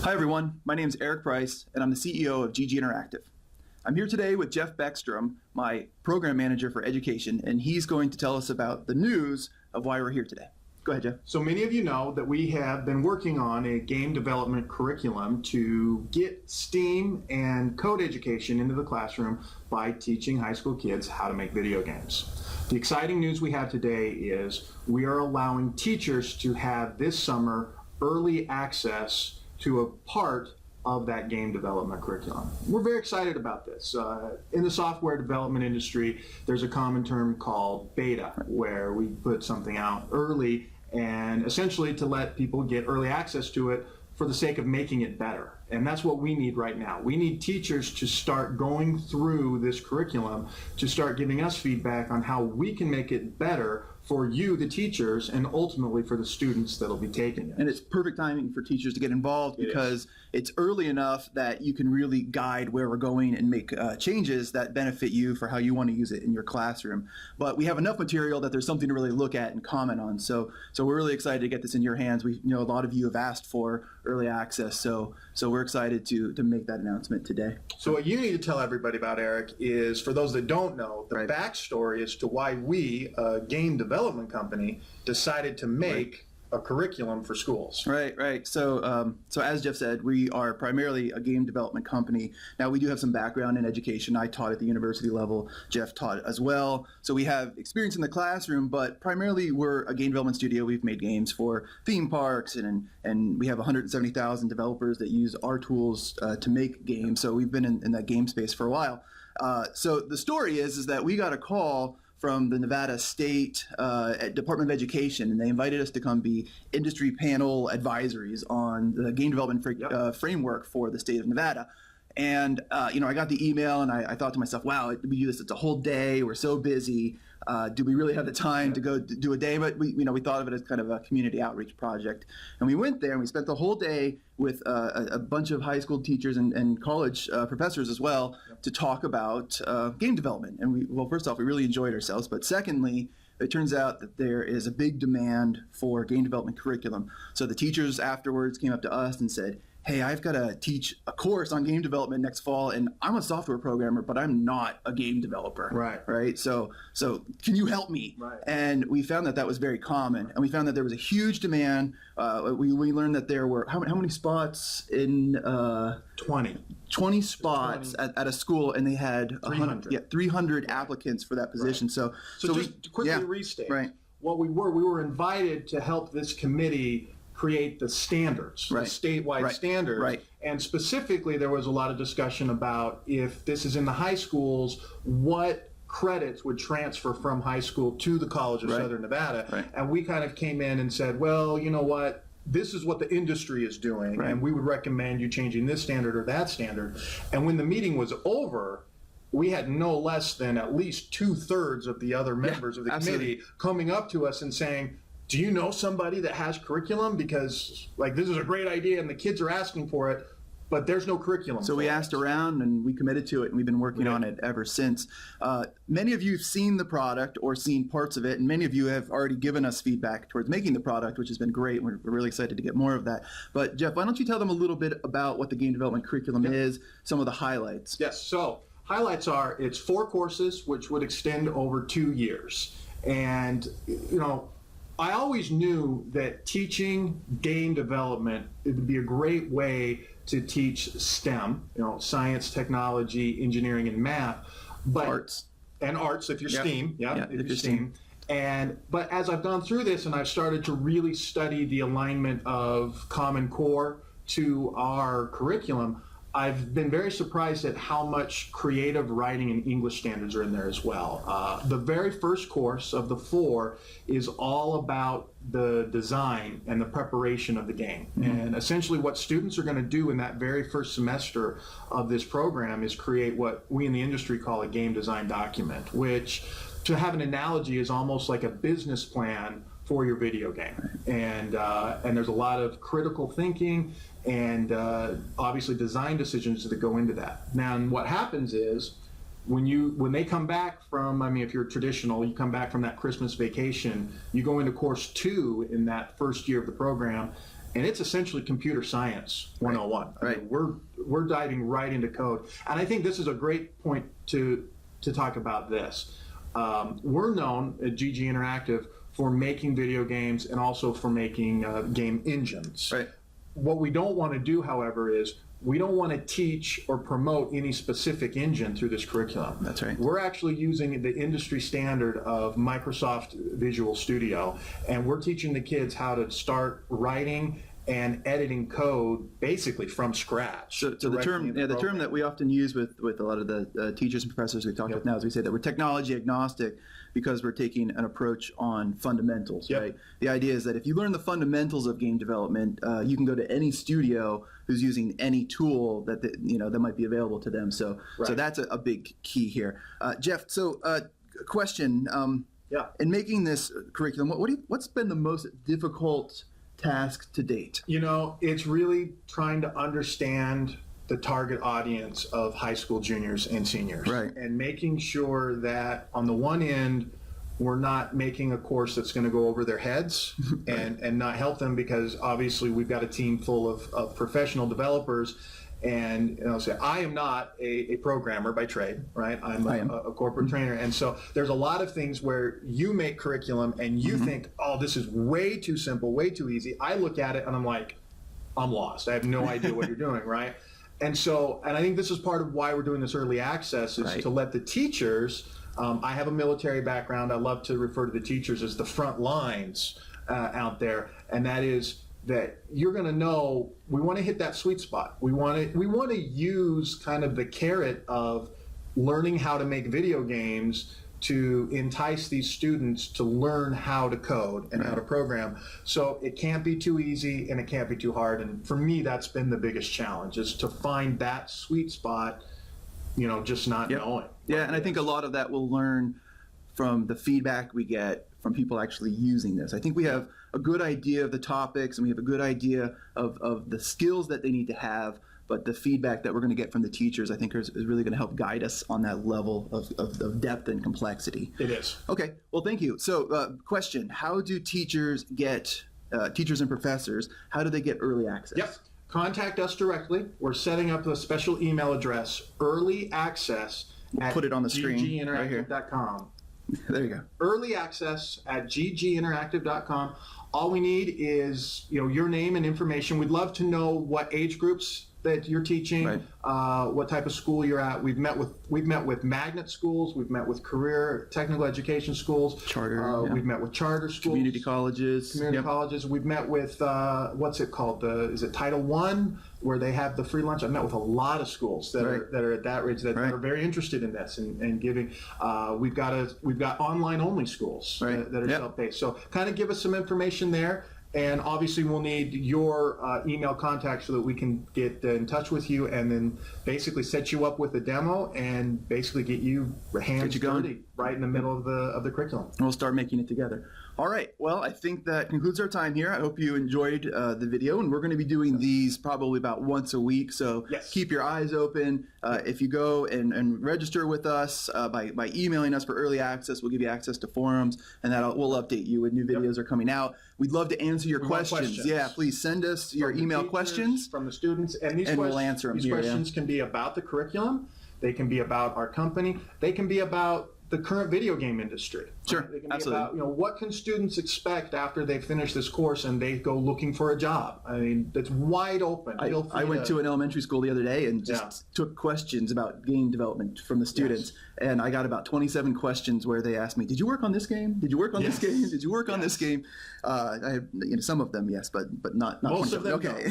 Hi everyone, my name is Eric Price and I'm the CEO of GG Interactive. I'm here today with Jeff Beckstrom, my program manager for education, and he's going to tell us about the news of why we're here today. Go ahead, Jeff. So many of you know that we have been working on a game development curriculum to get STEAM and code education into the classroom by teaching high school kids how to make video games. The exciting news we have today is we are allowing teachers to have this summer early access to a part of that game development curriculum. We're very excited about this. In the software development industry, there's a common term called beta, where we put something out early and essentially to let people get early access to it for the sake of making it better. And that's what we need right now. We need teachers to start going through this curriculum to start giving us feedback on how we can make it better for you, the teachers, and ultimately for the students that'll be taking it. And it's perfect timing for teachers to get involved because it's early enough that you can really guide where we're going and make changes that benefit you for how you want to use it in your classroom. But we have enough material that there's something to really look at and comment on. So we're really excited to get this in your hands. We know a lot of you have asked for early access, so we're excited to make that announcement today. So what you need to tell everybody about, Eric, is for those that don't know, the backstory as to why we, a game development company, decided to make a curriculum for schools. Right. So as Jeff said, we are primarily a game development company. Now we do have some background in education. I taught at the university level. Jeff taught as well. So we have experience in the classroom, but primarily we're a game development studio. We've made games for theme parks, and we have 170,000 developers that use our tools to make games. So we've been in that game space for a while. So the story is that we got a call from the Nevada State Department of Education, and they invited us to come be industry panel advisories on the game development framework for the state of Nevada. And I got the email, and I thought to myself, wow, we do this, it's a whole day, we're so busy. Do we really have the time to go do a day? But we thought of it as kind of a community outreach project. And we went there and we spent the whole day with a bunch of high school teachers and college professors as well to talk about game development. And first off, we really enjoyed ourselves. But secondly, it turns out that there is a big demand for game development curriculum. So the teachers afterwards came up to us and said, hey, I've got to teach a course on game development next fall, and I'm a software programmer, but I'm not a game developer. Right. So can you help me? Right. And we found that was very common, and we found that there was a huge demand. We learned that there were how many spots in 20 spots at a school, and they had 300 applicants for that position. Right. So just to quickly restate. Right. What we were invited to help this committee create the standards, the statewide standards. Right. And specifically, there was a lot of discussion about if this is in the high schools, what credits would transfer from high school to the College of Southern Nevada. Right. And we kind of came in and said, well, you know what? This is what the industry is doing, and we would recommend you changing this standard or that standard. And when the meeting was over, we had no less than at least 2/3 of the other members of the committee coming up to us and saying, do you know somebody that has curriculum? Because this is a great idea and the kids are asking for it, but there's no curriculum. So we asked around and we committed to it, and we've been working on it ever since. Many of you have seen the product or seen parts of it, and many of you have already given us feedback towards making the product, which has been great. We're really excited to get more of that. But Jeff, why don't you tell them a little bit about what the game development curriculum is, some of the highlights? Yes, so highlights are it's 4 courses, which would extend over 2 years. And, I always knew that teaching game development, it would be a great way to teach STEM, science, technology, engineering, and math. But arts if you're STEAM. If you're STEAM. But as I've gone through this and I've started to really study the alignment of Common Core to our curriculum, I've been very surprised at how much creative writing and English standards are in there as well. The very first course of the 4 is all about the design and the preparation of the game. And essentially what students are going to do in that very first semester of this program is create what we in the industry call a game design document, which, to have an analogy, is almost like a business plan for your video game. And there's a lot of critical thinking and obviously design decisions that go into that. Now, and what happens is when they come back from, if you're traditional, you come back from that Christmas vacation, you go into course 2 in that first year of the program, and it's essentially computer science 101. Right. I mean, we're diving right into code, and I think this is a great point to talk about this. We're known at GG Interactive for making video games and also for making game engines. Right. What we don't want to do, however, is we don't want to teach or promote any specific engine through this curriculum. That's right. We're actually using the industry standard of Microsoft Visual Studio, and we're teaching the kids how to start writing and editing code basically from scratch. So the term that we often use with a lot of the teachers and professors we talk with now is we say that we're technology agnostic because we're taking an approach on fundamentals, right? The idea is that if you learn the fundamentals of game development, you can go to any studio who's using any tool that might be available to them. So that's a big key here. Jeff, so question. In making this curriculum, what's been the most difficult task to date? It's really trying to understand the target audience of high school juniors and seniors, right, and making sure that on the one end we're not making a course that's going to go over their heads and not help them, because obviously we've got a team full of professional developers. And say, I am not a programmer by trade, right? I'm a corporate trainer. And so there's a lot of things where you make curriculum and you think, oh, this is way too simple, way too easy. I look at it and I'm like, I'm lost. I have no idea what you're doing, right? And I think this is part of why we're doing this early access, is to let the teachers, I have a military background. I love to refer to the teachers as the front lines out there. And that is, that you're going to know, we want to hit that sweet spot. We want to use kind of the carrot of learning how to make video games to entice these students to learn how to code and how to program. So it can't be too easy and it can't be too hard. And for me, that's been the biggest challenge, is to find that sweet spot, just not knowing. Yeah, and I think a lot of that we'll learn from the feedback we get from people actually using this. I think we have a good idea of the topics and we have a good idea of the skills that they need to have, but the feedback that we're going to get from the teachers, I think, is really going to help guide us on that level of depth and complexity. It is. Okay, well, thank you. So question, how do teachers get, teachers and professors, how do they get early access? Yep. Contact us directly. We're setting up a special email address, early access at put it on the screen gginteractive.com. There you go. Early access at gginteractive.com. All we need is your name and information. We'd love to know what age groups that you're teaching, what type of school you're at. We've met with magnet schools. We've met with career technical education schools. Charter. We've met with charter schools. Community colleges. Colleges. We've met with what's it called? Is it Title I, where they have the free lunch? I've met with a lot of schools that are at that age that are very interested in this and giving. We've got online only schools that are self-paced. So kind of give us some information there. And obviously we'll need your email contact so that we can get in touch with you and then basically set you up with a demo and basically get you hands dirty right in the middle of the curriculum. And we'll start making it together. All right. Well, I think that concludes our time here. I hope you enjoyed the video, and we're going to be doing these probably about once a week. So keep your eyes open. If you go and register with us by emailing us for early access, we'll give you access to forums, and we'll update you when new videos are coming out. We'd love to answer your questions. Yeah, please send us your email questions from the students, and we'll answer them. These questions can be about the curriculum. They can be about our company. They can be about the current video game industry. Sure, They can absolutely. be about, what can students expect after they finish this course and they go looking for a job? I mean, it's wide open. I went to an elementary school the other day and just took questions about game development from the students, and I got about 27 questions where they asked me, "Did you work on this game? Did you work on this game? Did you work on this game?" I have, some of them, yes, but not most of them. Okay.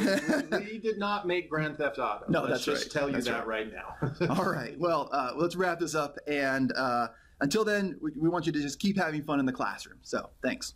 No. We did not make Grand Theft Auto. No, Let's that's just tell you that right now. All right. Well, let's wrap this up, and until then, we want you to just keep having fun in the classroom. So, thanks.